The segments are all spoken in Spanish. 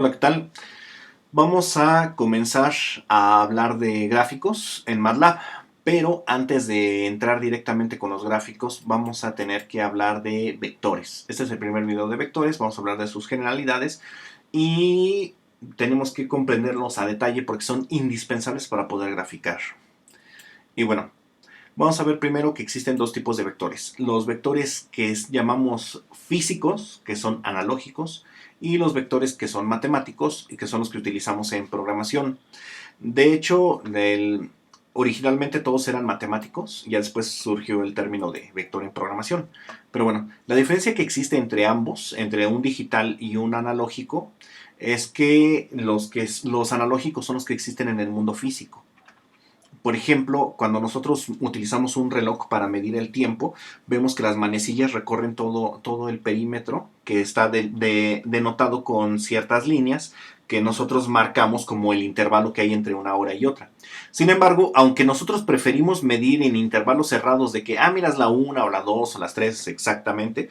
Hola, ¿qué tal? Vamos a comenzar a hablar de gráficos en MATLAB, pero antes de entrar directamente con los gráficos, vamos a tener que hablar de vectores. Este es el primer video de vectores, vamos a hablar de sus generalidades y tenemos que comprenderlos a detalle porque son indispensables para poder graficar. Y bueno, vamos a ver primero que existen dos tipos de vectores. Los vectores que llamamos físicos, que son analógicos, y los vectores que son matemáticos y que son los que utilizamos en programación. De hecho, originalmente todos eran matemáticos, ya después surgió el término de vector en programación. Pero bueno, la diferencia que existe entre ambos, entre un digital y un analógico, es que los analógicos son los que existen en el mundo físico. Por ejemplo, cuando nosotros utilizamos un reloj para medir el tiempo, vemos que las manecillas recorren todo el perímetro que está denotado con ciertas líneas que nosotros marcamos como el intervalo que hay entre una hora y otra. Sin embargo, aunque nosotros preferimos medir en intervalos cerrados de que, mira, es la 1 o la 2 o las 3 exactamente,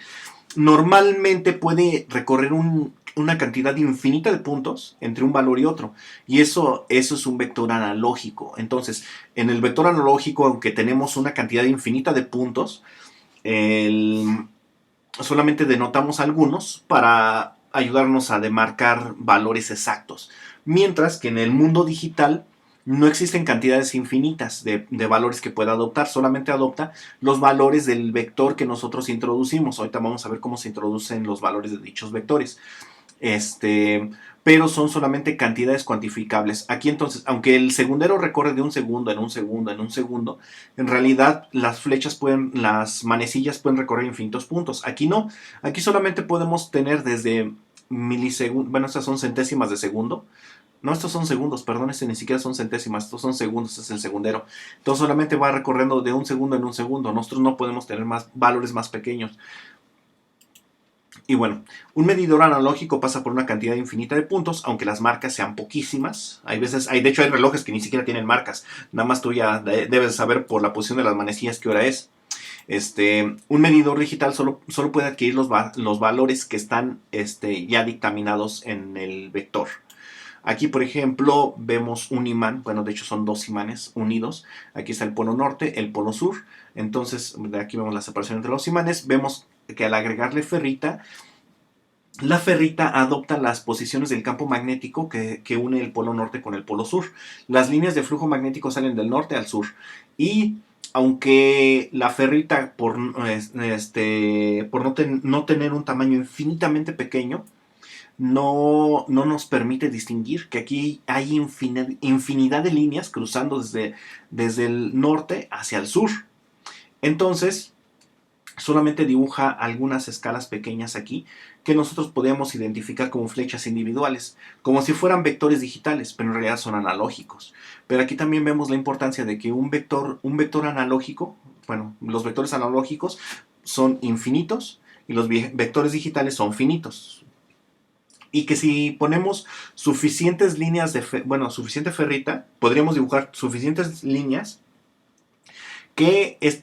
normalmente puede recorrer una cantidad infinita de puntos entre un valor y otro. Y eso es un vector analógico. Entonces, en el vector analógico, aunque tenemos una cantidad infinita de puntos, solamente denotamos algunos para ayudarnos a demarcar valores exactos. Mientras que en el mundo digital no existen cantidades infinitas de valores que pueda adoptar, solamente adopta los valores del vector que nosotros introducimos. Ahorita vamos a ver cómo se introducen los valores de dichos vectores. Pero son solamente cantidades cuantificables. Aquí entonces, aunque el segundero recorre de un segundo en un segundo en un segundo, en realidad las manecillas pueden recorrer infinitos puntos. Aquí no, aquí solamente podemos tener desde milisegundos, bueno, estas son centésimas de segundo. No, estos son segundos, perdón, este ni siquiera son centésimas, estos son segundos, este es el segundero. Entonces solamente va recorriendo de un segundo en un segundo. Nosotros no podemos tener más valores más pequeños. Y bueno, un medidor analógico pasa por una cantidad infinita de puntos, aunque las marcas sean poquísimas. De hecho, hay relojes que ni siquiera tienen marcas. Nada más tú ya debes saber por la posición de las manecillas qué hora es. Un medidor digital solo puede adquirir los valores que están ya dictaminados en el vector. Aquí, por ejemplo, vemos un imán, bueno, de hecho son dos imanes unidos. Aquí está el polo norte, el polo sur. Entonces, de aquí vemos la separación entre los imanes. Vemos que al agregarle ferrita, la ferrita adopta las posiciones del campo magnético que une el polo norte con el polo sur. Las líneas de flujo magnético salen del norte al sur. Y aunque la ferrita, por no tener un tamaño infinitamente pequeño, no nos permite distinguir que aquí hay infinidad de líneas cruzando desde el norte hacia el sur. Entonces, solamente dibuja algunas escalas pequeñas aquí que nosotros podemos identificar como flechas individuales, como si fueran vectores digitales, pero en realidad son analógicos. Pero aquí también vemos la importancia de que un vector analógico, bueno, los vectores analógicos son infinitos y los vectores digitales son finitos. Y que si ponemos suficientes líneas suficiente ferrita, podríamos dibujar suficientes líneas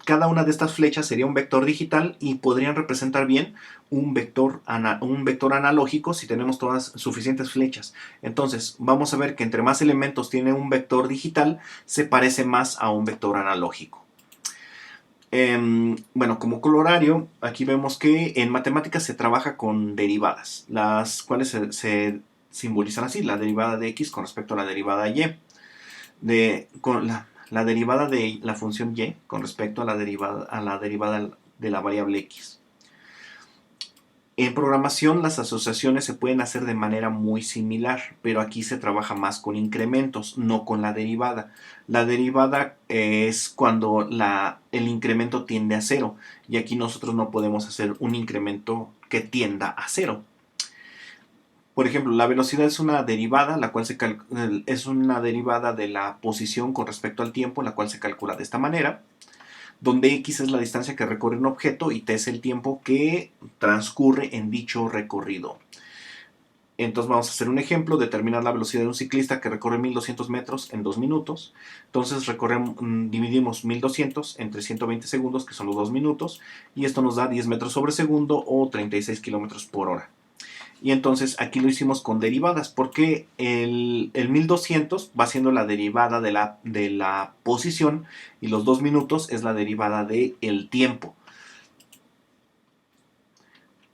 cada una de estas flechas sería un vector digital y podrían representar bien un vector analógico si tenemos todas suficientes flechas. Entonces, vamos a ver que entre más elementos tiene un vector digital, se parece más a un vector analógico. Bueno, como colorario, aquí vemos que en matemáticas se trabaja con derivadas, las cuales se simbolizan así: la derivada de x con respecto a la derivada y. La derivada de la función y con respecto a la derivada de la variable x. En programación las asociaciones se pueden hacer de manera muy similar, pero aquí se trabaja más con incrementos, no con la derivada. La derivada es cuando el incremento tiende a cero, y aquí nosotros no podemos hacer un incremento que tienda a cero. Por ejemplo, la velocidad es una derivada, es una derivada de la posición con respecto al tiempo, la cual se calcula de esta manera, donde x es la distancia que recorre un objeto y t es el tiempo que transcurre en dicho recorrido. Entonces vamos a hacer un ejemplo: determinar la velocidad de un ciclista que recorre 1200 metros en 2 minutos. Entonces dividimos 1200 entre 120 segundos, que son los 2 minutos, y esto nos da 10 metros sobre segundo o 36 kilómetros por hora. Y entonces aquí lo hicimos con derivadas, porque el 1200 va siendo la derivada de la posición y los 2 minutos es la derivada del tiempo.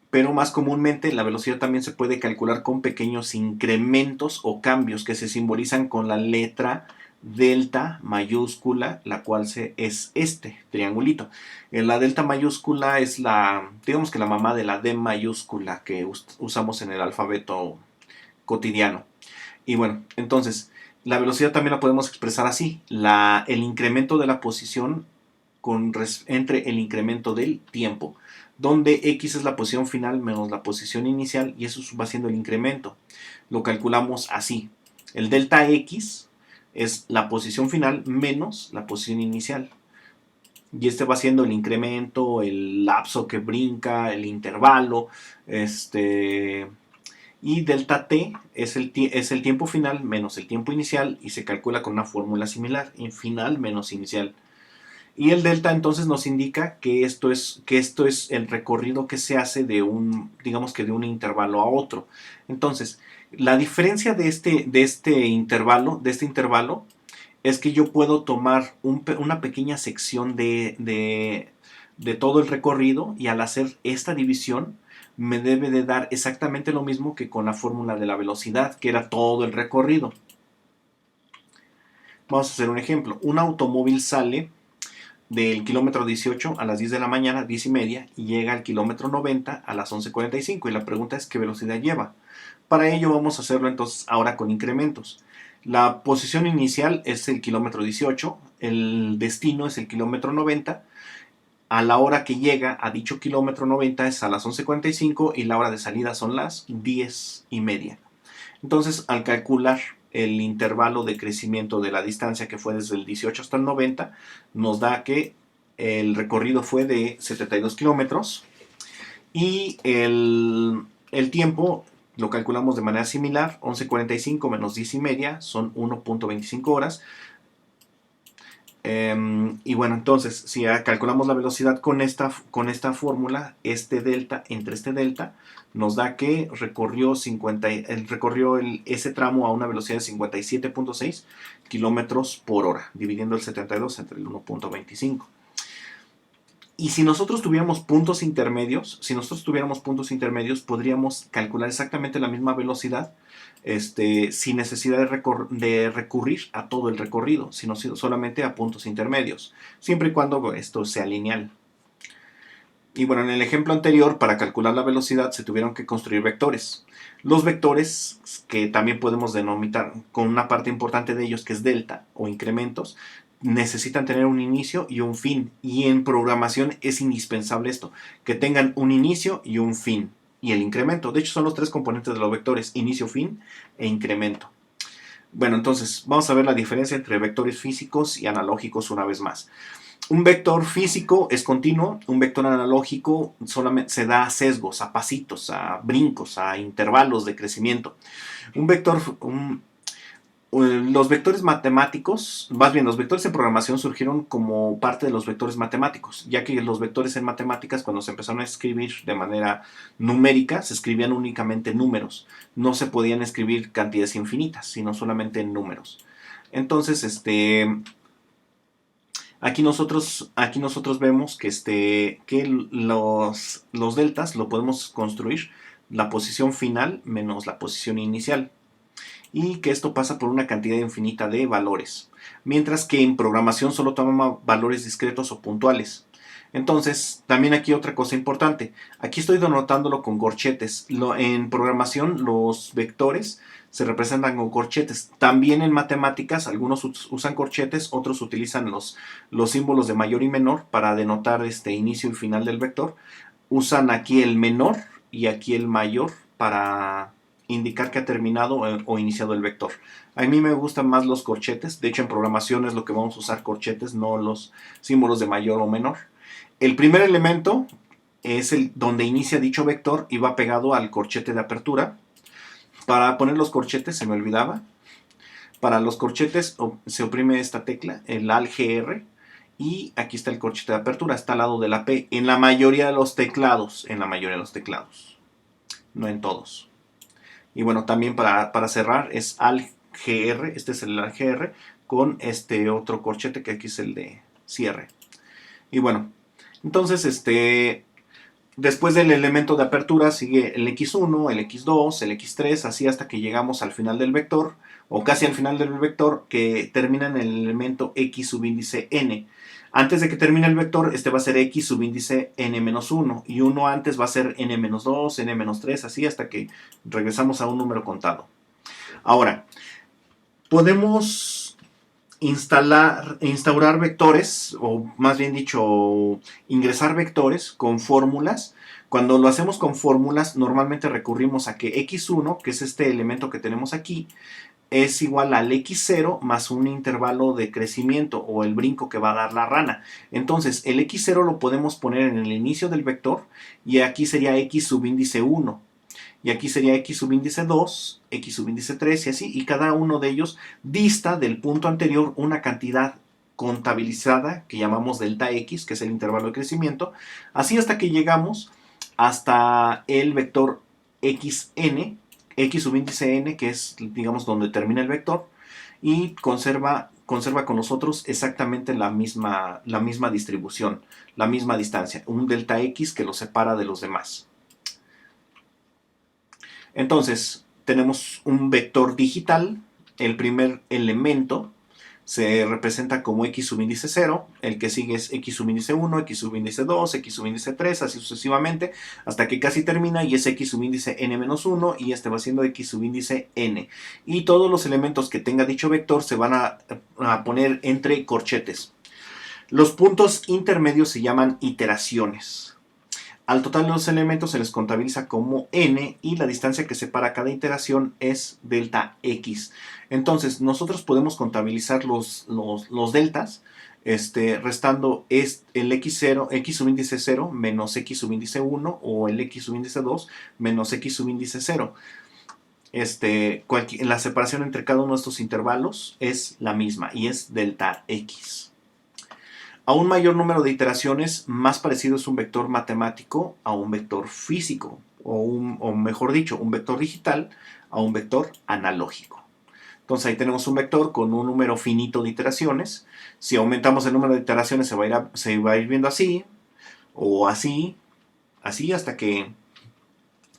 Pero más comúnmente la velocidad también se puede calcular con pequeños incrementos o cambios que se simbolizan con la letra delta mayúscula, la cual es este triangulito. La delta mayúscula es digamos que la mamá de la D mayúscula que usamos en el alfabeto cotidiano. Y bueno, entonces, la velocidad también la podemos expresar así. El incremento de la posición entre el incremento del tiempo, donde x es la posición final menos la posición inicial y eso va siendo el incremento. Lo calculamos así. El delta x es la posición final menos la posición inicial. Y este va siendo el incremento, el lapso que brinca, el intervalo, y delta t es el tiempo final menos el tiempo inicial y se calcula con una fórmula similar, final menos inicial. Y el delta entonces nos indica que esto es el recorrido que se hace digamos que de un intervalo a otro. Entonces, la diferencia de este intervalo es que yo puedo tomar una pequeña sección de todo el recorrido y al hacer esta división me debe de dar exactamente lo mismo que con la fórmula de la velocidad, que era todo el recorrido. Vamos a hacer un ejemplo. Un automóvil sale del kilómetro 18 a las 10 de la mañana, 10 y media, y llega al kilómetro 90 a las 11:45. Y la pregunta es qué velocidad lleva. Para ello vamos a hacerlo entonces ahora con incrementos. La posición inicial es el kilómetro 18, el destino es el kilómetro 90, a la hora que llega a dicho kilómetro 90 es a las 11:45 y la hora de salida son las 10 y media. Entonces, al calcular el intervalo de crecimiento de la distancia que fue desde el 18 hasta el 90, nos da que el recorrido fue de 72 kilómetros y el tiempo lo calculamos de manera similar, 11:45 menos 10 y media son 1.25 horas. Y bueno, entonces, si calculamos la velocidad con esta fórmula, entre este delta, nos da que recorrió ese tramo a una velocidad de 57.6 kilómetros por hora, dividiendo el 72 entre el 1.25. Y si nosotros tuviéramos puntos intermedios, podríamos calcular exactamente la misma velocidad, sin necesidad de recurrir a todo el recorrido, sino solamente a puntos intermedios, siempre y cuando esto sea lineal. Y bueno, en el ejemplo anterior, para calcular la velocidad se tuvieron que construir vectores. Los vectores, que también podemos denominar con una parte importante de ellos que es delta o incrementos, necesitan tener un inicio y un fin. Y en programación es indispensable esto, que tengan un inicio y un fin. Y el incremento, de hecho son los tres componentes de los vectores, inicio, fin e incremento. Bueno, entonces vamos a ver la diferencia entre vectores físicos y analógicos una vez más. Un vector físico es continuo, un vector analógico solamente se da a sesgos, a pasitos, a brincos, a intervalos de crecimiento. Los vectores matemáticos, más bien los vectores en programación surgieron como parte de los vectores matemáticos, ya que los vectores en matemáticas cuando se empezaron a escribir de manera numérica se escribían únicamente números, no se podían escribir cantidades infinitas, sino solamente en números. Entonces, aquí nosotros vemos que los deltas lo podemos construir la posición final menos la posición inicial y que esto pasa por una cantidad infinita de valores, mientras que en programación solo toma valores discretos o puntuales. Entonces, también aquí otra cosa importante. Aquí estoy denotándolo con corchetes. En programación los vectores se representan con corchetes. También en matemáticas algunos usan corchetes, otros utilizan los símbolos de mayor y menor para denotar inicio y final del vector. Usan aquí el menor y aquí el mayor para indicar que ha terminado o iniciado el vector. A mí me gustan más los corchetes. De hecho, en programación es lo que vamos a usar corchetes, no los símbolos de mayor o menor. El primer elemento es el donde inicia dicho vector y va pegado al corchete de apertura. Para poner los corchetes, se me olvidaba. Para los corchetes se oprime esta tecla, el Alt-GR, y aquí está el corchete de apertura, está al lado de la P. En la mayoría de los teclados, no en todos. Y bueno, también para cerrar es ALGR, este es el ALGR, con este otro corchete que aquí es el de cierre. Y bueno, entonces después del elemento de apertura sigue el X1, el X2, el X3, así hasta que llegamos al final del vector, o casi al final del vector, que termina en el elemento X subíndice n. Antes de que termine el vector, este va a ser X subíndice n-1, y uno antes va a ser n-2, n-3, así hasta que regresamos a un número contado. Ahora, podemos instaurar vectores, o más bien dicho, ingresar vectores con fórmulas. Cuando lo hacemos con fórmulas, normalmente recurrimos a que x1, que es este elemento que tenemos aquí, es igual al x0 más un intervalo de crecimiento o el brinco que va a dar la rana. Entonces, el x0 lo podemos poner en el inicio del vector y aquí sería x subíndice 1. Y aquí sería x subíndice 2, x subíndice 3 y así, y cada uno de ellos dista del punto anterior una cantidad contabilizada que llamamos delta x, que es el intervalo de crecimiento, así hasta que llegamos hasta el vector xn, x subíndice n, que es, digamos, donde termina el vector, y conserva con nosotros exactamente la misma distribución, la misma distancia, un delta x que lo separa de los demás. Entonces, tenemos un vector digital, el primer elemento se representa como x subíndice 0, el que sigue es x subíndice 1, x subíndice 2, x subíndice 3, así sucesivamente, hasta que casi termina y es x subíndice n-1 y este va siendo x subíndice n. Y todos los elementos que tenga dicho vector se van a poner entre corchetes. Los puntos intermedios se llaman iteraciones. Al total de los elementos se les contabiliza como n y la distancia que separa cada iteración es delta x. Entonces, nosotros podemos contabilizar los deltas restando el x0, x subíndice 0 menos x subíndice 1 o el x subíndice 2 menos x subíndice 0. La separación entre cada uno de estos intervalos es la misma y es delta x. A un mayor número de iteraciones, más parecido es un vector matemático a un vector físico, o mejor dicho, un vector digital a un vector analógico. Entonces ahí tenemos un vector con un número finito de iteraciones. Si aumentamos el número de iteraciones se va a ir viendo así, o así, así hasta que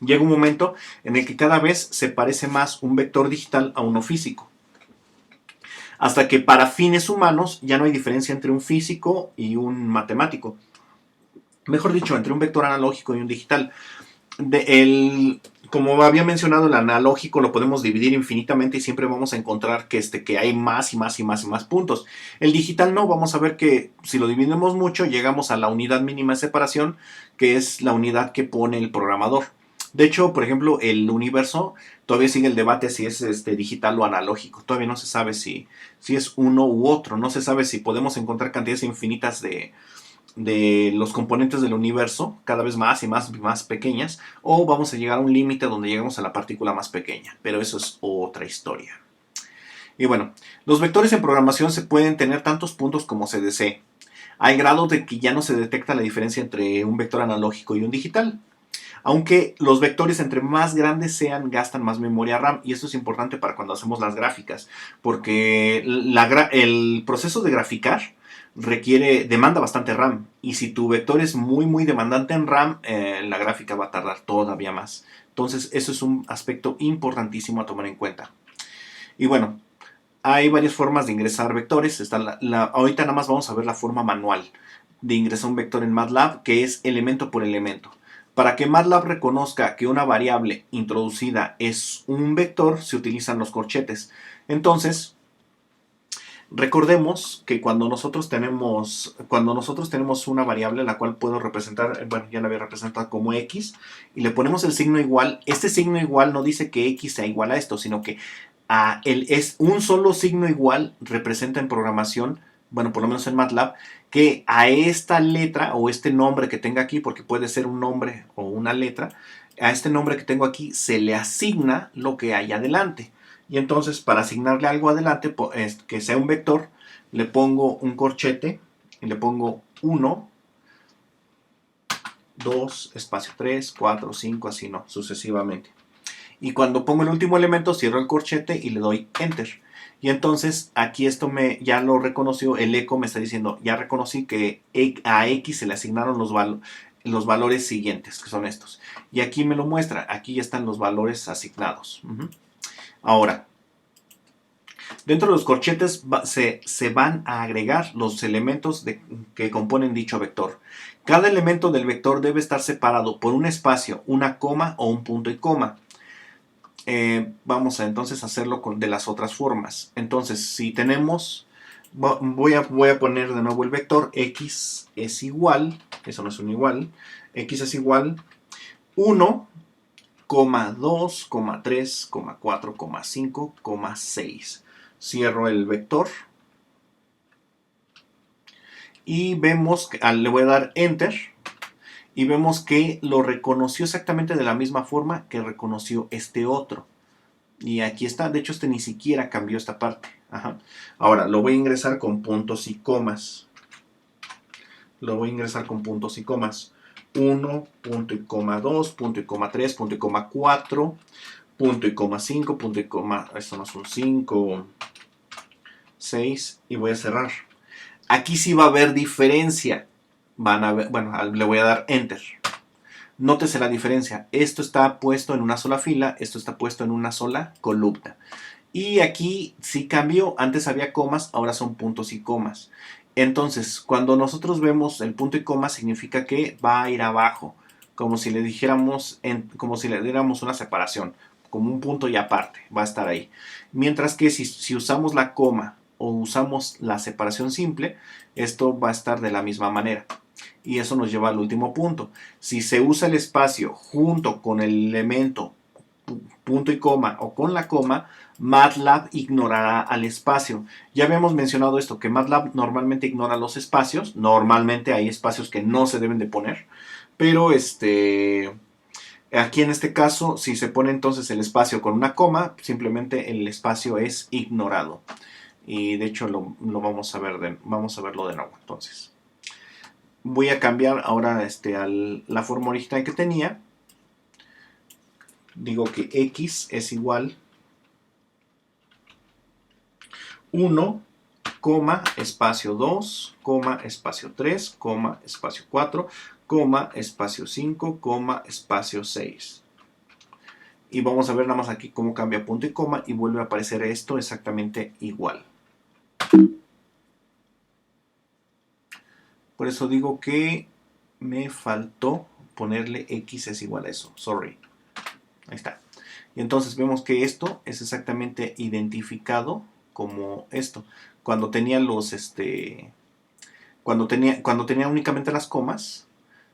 llega un momento en el que cada vez se parece más un vector digital a uno físico. Hasta que para fines humanos ya no hay diferencia entre un físico y un matemático. Mejor dicho, entre un vector analógico y un digital. Como había mencionado, el analógico lo podemos dividir infinitamente y siempre vamos a encontrar que hay más y más y más y más puntos. El digital no, vamos a ver que si lo dividimos mucho llegamos a la unidad mínima de separación, que es la unidad que pone el programador. De hecho, por ejemplo, el universo todavía sigue el debate si es digital o analógico. Todavía no se sabe si es uno u otro. No se sabe si podemos encontrar cantidades infinitas de los componentes del universo, cada vez más y más pequeñas, o vamos a llegar a un límite donde llegamos a la partícula más pequeña. Pero eso es otra historia. Y bueno, los vectores en programación se pueden tener tantos puntos como se desee, al grado de que ya no se detecta la diferencia entre un vector analógico y un digital. Aunque los vectores entre más grandes sean gastan más memoria RAM y esto es importante para cuando hacemos las gráficas porque el proceso de graficar demanda bastante RAM y si tu vector es muy demandante en RAM la gráfica va a tardar todavía más. Entonces eso es un aspecto importantísimo a tomar en cuenta. Y bueno, hay varias formas de ingresar vectores. Ahorita nada más vamos a ver la forma manual de ingresar un vector en MATLAB, que es elemento por elemento. Para que MATLAB reconozca que una variable introducida es un vector, se utilizan los corchetes. Entonces, recordemos que cuando nosotros tenemos una variable la cual puedo representar, bueno, ya la voy a representar como x, y le ponemos el signo igual, este signo igual no dice que x sea igual a esto, sino que es un solo signo igual representa en programación, bueno, por lo menos en MATLAB, que a esta letra o este nombre que tenga aquí, porque puede ser un nombre o una letra, a este nombre que tengo aquí se le asigna lo que hay adelante. Y entonces para asignarle algo adelante, que sea un vector, le pongo un corchete y le pongo 1, 2, espacio 3, 4, 5, así no, sucesivamente. Y cuando pongo el último elemento, cierro el corchete y le doy Enter. Y entonces aquí esto ya lo reconoció, el eco me está diciendo, ya reconocí que a X se le asignaron los valores siguientes, que son estos. Y aquí me lo muestra, aquí ya están los valores asignados. Ahora, dentro de los corchetes se van a agregar los elementos que componen dicho vector. Cada elemento del vector debe estar separado por un espacio, una coma o un punto y coma. Vamos a entonces hacerlo de las otras formas. Entonces, si tenemos, voy a poner de nuevo el vector x es igual, eso no es un igual, x es igual 1, 2, 3, 4, 5, 6. Cierro el vector y vemos que le voy a dar Enter y vemos que lo reconoció exactamente de la misma forma que reconoció este otro. Y aquí está, de hecho este ni siquiera cambió esta parte. Ajá. Ahora, lo voy a ingresar con puntos y comas. Lo voy a ingresar con puntos y comas. 1, punto y coma 2, punto y coma 3, punto y coma 4, punto y coma 5, punto y coma, esto no es un 5, 6, y voy a cerrar. Aquí sí va a haber diferencia. Van a ver, bueno, le voy a dar Enter. Nótese la diferencia. Esto está puesto en una sola fila, esto está puesto en una sola columna. Y aquí sí cambió. Antes había comas, ahora son puntos y comas. Entonces, cuando nosotros vemos el punto y coma, significa que va a ir abajo. Como si le dijéramos, como si le diéramos una separación. Como un punto y aparte. Va a estar ahí. Mientras que si usamos la coma o usamos la separación simple, esto va a estar de la misma manera. Y eso nos lleva al último punto. Si se usa el espacio junto con el elemento punto y coma o con la coma, MATLAB ignorará al espacio. Ya habíamos mencionado esto, que MATLAB normalmente ignora los espacios. Normalmente hay espacios que no se deben de poner. Pero aquí en este caso, si se pone entonces el espacio con una coma, simplemente el espacio es ignorado. Y de hecho lo vamos a ver vamos a verlo de nuevo. Entonces, voy a cambiar ahora a la forma original que tenía. Digo que x es igual 1, espacio 2, espacio 3, espacio 4, espacio 5, espacio 6. Y vamos a ver nada más aquí cómo cambia punto y coma y vuelve a aparecer esto exactamente igual. Por eso digo que me faltó ponerle x es igual a eso. Sorry. Ahí está. Y entonces vemos que esto es exactamente identificado como esto. Cuando tenía cuando tenía únicamente las comas,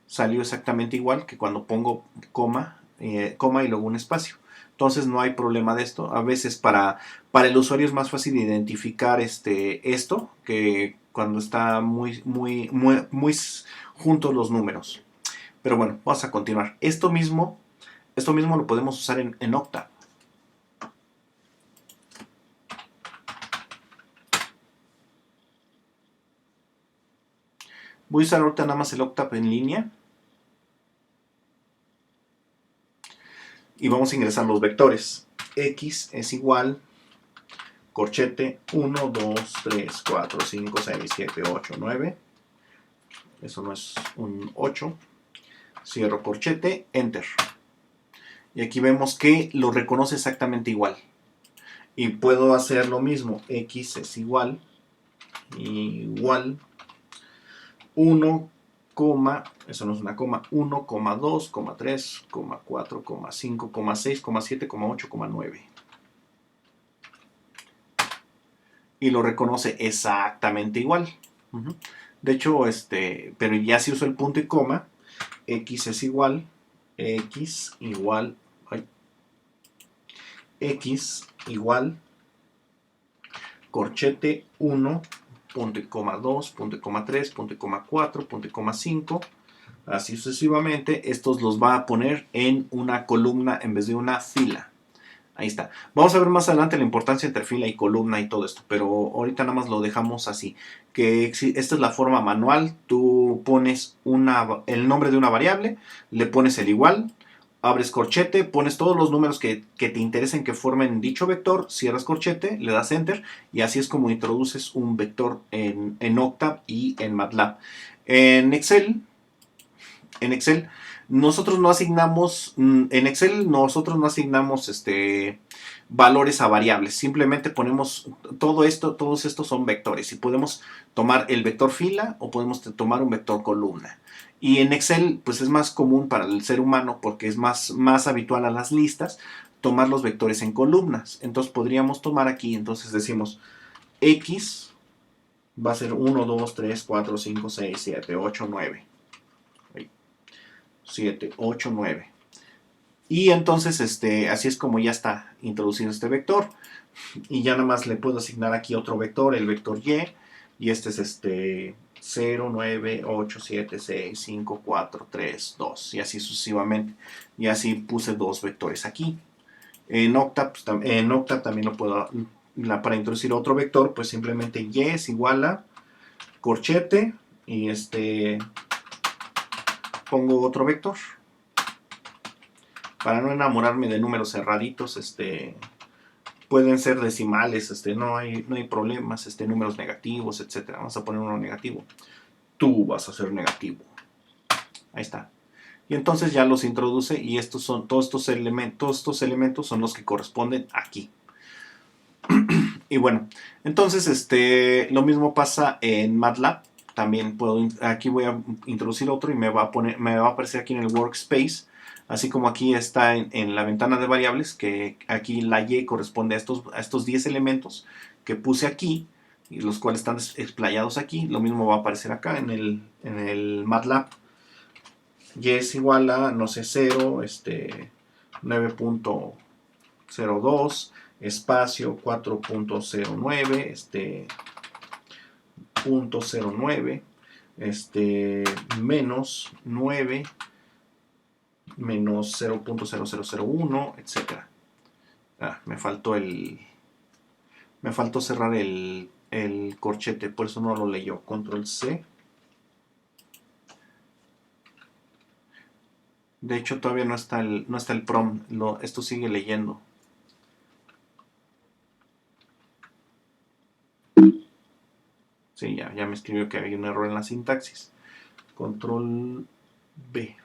salió exactamente igual que cuando pongo coma y luego un espacio. Entonces no hay problema de esto. A veces para el usuario es más fácil identificar esto que cuando está muy juntos los números. Pero bueno, vamos a continuar. Esto mismo lo podemos usar en Octa. Voy a usar ahorita nada más el Octave en línea. Y vamos a ingresar los vectores. X es igual, corchete 1, 2, 3, 4, 5, 6, 7, 8, 9. Eso no es un 8. Cierro corchete, Enter. Y aquí vemos que lo reconoce exactamente igual. Y puedo hacer lo mismo. X es igual 1, eso no es una coma, 1, 2, 3, 4, 5, 6, 7, 8, 9. Y lo reconoce exactamente igual. De hecho, pero ya si uso el punto y coma, x es igual, x igual, corchete 1, punto y coma 2, punto y coma 3, punto y coma 4, punto y coma 5, así sucesivamente. Estos los va a poner en una columna en vez de una fila. Ahí está. Vamos a ver más adelante la importancia entre fila y columna y todo esto, pero ahorita nada más lo dejamos así. Que esta es la forma manual. Tú pones el nombre de una variable, le pones el igual, abres corchete, pones todos los números que te interesen que formen dicho vector, cierras corchete, le das enter y así es como introduces un vector en Octave y en MATLAB. En Excel, en Excel nosotros no asignamos, valores a variables, simplemente ponemos todo esto, todos estos son vectores y podemos tomar el vector fila o podemos tomar un vector columna. Y en Excel pues es más común para el ser humano porque es más habitual a las listas tomar los vectores en columnas. Entonces podríamos tomar aquí, entonces decimos X va a ser 1, 2, 3, 4, 5, 6, 7, 8, 9. 7, 8, 9. Y entonces así es como ya está introducido este vector. Y ya nada más le puedo asignar aquí otro vector, el vector Y. Y este es 0, 9, 8, 7, 6, 5, 4, 3, 2. Y así sucesivamente. Y así puse dos vectores aquí. En Octave, también lo puedo, para introducir otro vector, pues simplemente Y es igual a corchete. Y pongo otro vector. Para no enamorarme de números cerraditos, pueden ser decimales, no hay problemas, números negativos, etcétera. Vamos a poner uno negativo. Tú vas a ser negativo. Ahí está. Y entonces ya los introduce y todos estos elementos son los que corresponden aquí. Y bueno, entonces lo mismo pasa en MATLAB. También aquí voy a introducir otro y me va a aparecer aquí en el workspace. Así como aquí está en la ventana de variables, que aquí la Y corresponde a estos 10 elementos que puse aquí, y los cuales están explayados aquí. Lo mismo va a aparecer acá en el MATLAB. Y es igual a, no sé, 0, 9.02, espacio 4.09, punto 09, menos 9, menos 0.0001, etcétera. Me faltó cerrar el corchete, por eso no lo leyó. Control C. De hecho todavía no está el prompt, esto sigue leyendo. Sí, ya me escribió que había un error en la sintaxis. Control B.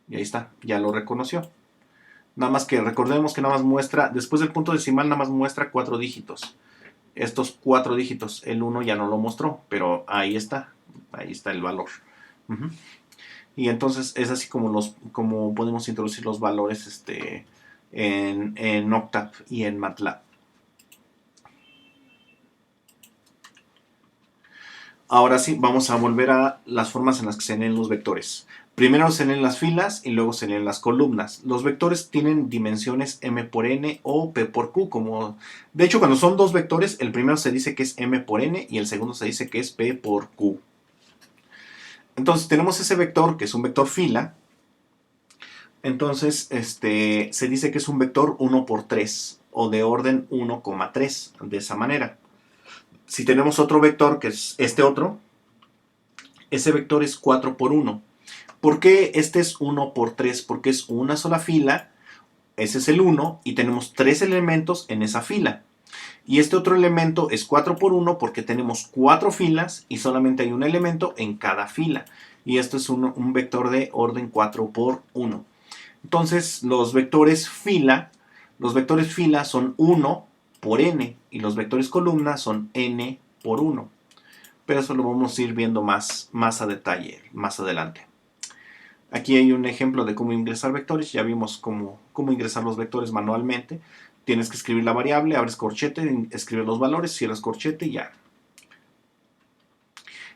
Y ahí está, ya lo reconoció. Nada más que recordemos que nada más muestra, después del punto decimal nada más muestra 4 dígitos. Estos 4 dígitos, el 1 ya no lo mostró, pero ahí está el valor. Y entonces es así como podemos introducir los valores en Octave y en MATLAB. Ahora sí, vamos a volver a las formas en las que se leen los vectores. Primero se leen las filas y luego se leen las columnas. Los vectores tienen dimensiones m por n o p por q. De hecho, cuando son dos vectores, el primero se dice que es m por n y el segundo se dice que es p por q. Entonces tenemos ese vector que es un vector fila. Entonces se dice que es un vector 1 por 3 o de orden 1,3, de esa manera. Si tenemos otro vector que es este otro, ese vector es 4 por 1. ¿Por qué este es 1 por 3? Porque es una sola fila, ese es el 1, y tenemos 3 elementos en esa fila. Y este otro elemento es 4 por 1 porque tenemos 4 filas y solamente hay un elemento en cada fila. Y esto es un vector de orden 4 por 1. Entonces, los vectores fila son 1 por n y los vectores columna son n por 1. Pero eso lo vamos a ir viendo más a detalle más adelante. Aquí hay un ejemplo de cómo ingresar vectores. Ya vimos cómo ingresar los vectores manualmente. Tienes que escribir la variable, abres corchete, escribes los valores, cierras corchete y ya.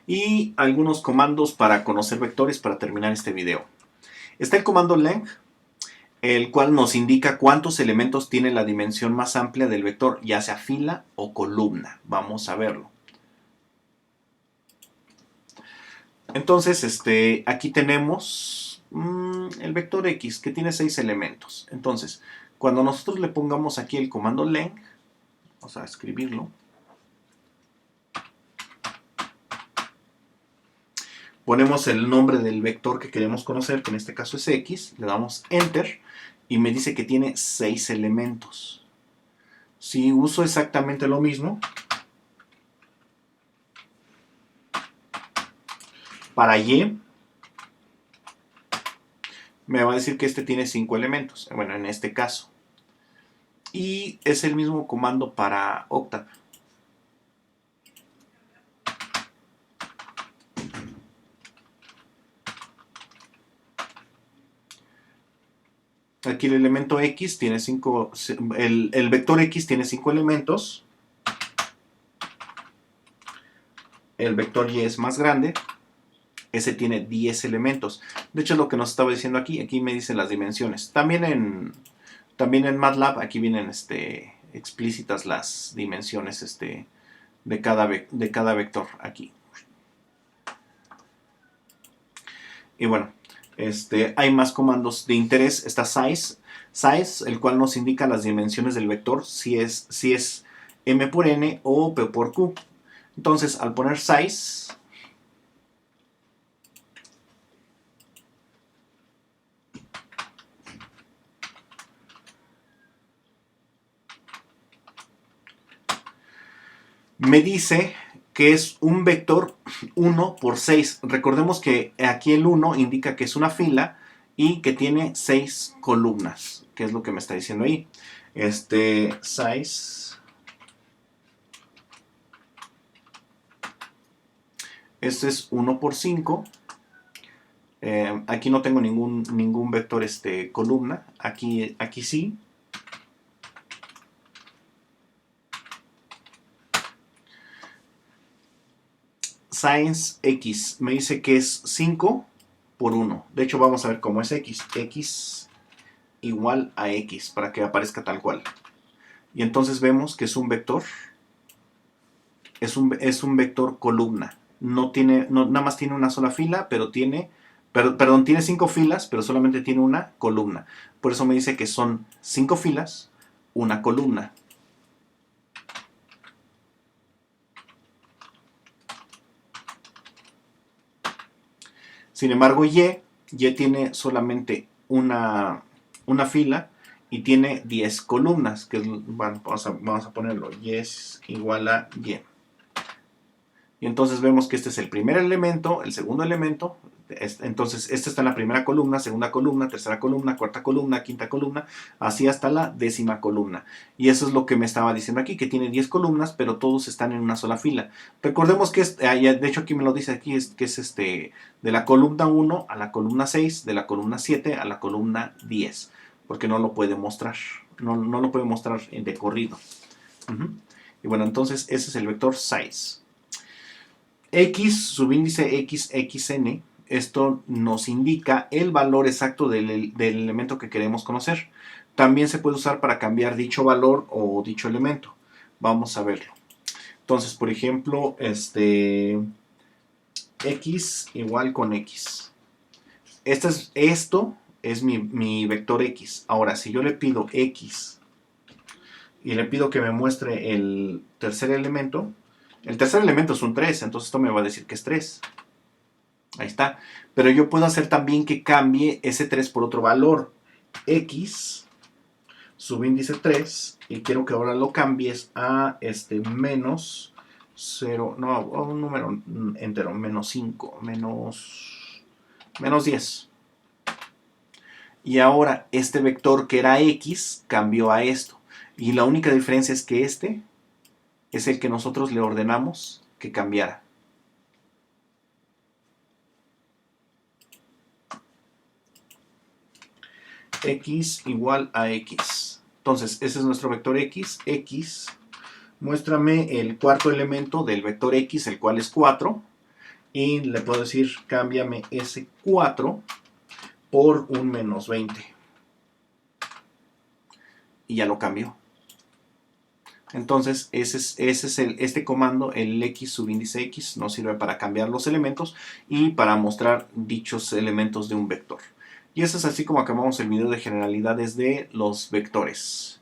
Y algunos comandos para conocer vectores para terminar este video. Está el comando length, el cual nos indica cuántos elementos tiene la dimensión más amplia del vector, ya sea fila o columna. Vamos a verlo. Entonces, aquí tenemos el vector X, que tiene 6 elementos. Entonces, cuando nosotros le pongamos aquí el comando length, vamos a escribirlo. ponemos el nombre del vector que queremos conocer, que en este caso es X, le damos Enter y me dice que tiene 6 elementos. Si uso exactamente lo mismo, para Y, me va a decir que este tiene 5 elementos, bueno, en este caso. Y es el mismo comando para Octave. Aquí el elemento X tiene 5, el vector X tiene 5 elementos. El vector Y es más grande. Ese tiene 10 elementos. De hecho es lo que nos estaba diciendo aquí. Aquí me dicen las dimensiones. También en MATLAB aquí vienen explícitas las dimensiones de cada vector aquí. Y bueno, hay más comandos de interés. Está size, el cual nos indica las dimensiones del vector, si es m por n o p por q. Entonces, al poner size, me dice que es un vector 1 por 6. Recordemos que aquí el 1 indica que es una fila y que tiene 6 columnas, que es lo que me está diciendo ahí. Size. Este es 1 por 5. Aquí no tengo ningún vector columna. Aquí sí. Size X me dice que es 5 por 1. De hecho, vamos a ver cómo es X. X igual a X para que aparezca tal cual. Y entonces vemos que es un vector. Es un vector columna. Nada más tiene una sola fila, pero tiene 5 filas, pero solamente tiene una columna. Por eso me dice que son 5 filas, una columna. Sin embargo, Y tiene solamente una fila y tiene 10 columnas, que bueno, vamos a ponerlo. Y es igual a Y. Y entonces vemos que este es el primer elemento, el segundo elemento. Entonces, este está en la primera columna, segunda columna, tercera columna, cuarta columna, quinta columna, así hasta la 10ª columna. Y eso es lo que me estaba diciendo aquí, que tiene 10 columnas, pero todos están en una sola fila. Recordemos que, de hecho aquí me lo dice aquí, que es de la columna 1 a la columna 6, de la columna 7 a la columna 10, porque no lo puede mostrar, no lo puede mostrar de corrido. Y bueno, entonces ese es el vector size. X, subíndice X, XN, esto nos indica el valor exacto del elemento que queremos conocer. También se puede usar para cambiar dicho valor o dicho elemento. Vamos a verlo. Entonces, por ejemplo, X igual con X. Esto es mi vector X. Ahora, si yo le pido X y le pido que me muestre el tercer elemento, el tercer elemento es un 3, entonces esto me va a decir que es 3. Ahí está. Pero yo puedo hacer también que cambie ese 3 por otro valor. X, subíndice 3, y quiero que ahora lo cambies a menos 0, no, un número entero, menos 5, menos 10. Y ahora este vector que era X cambió a esto. Y la única diferencia es que este es el que nosotros le ordenamos que cambiara. X igual a X. Entonces, ese es nuestro vector X. X, muéstrame el cuarto elemento del vector X, el cual es 4. Y le puedo decir, cámbiame ese 4 por un menos 20. Y ya lo cambió. Entonces, este comando, el X subíndice X, nos sirve para cambiar los elementos y para mostrar dichos elementos de un vector. Y eso es así como acabamos el video de generalidades de los vectores.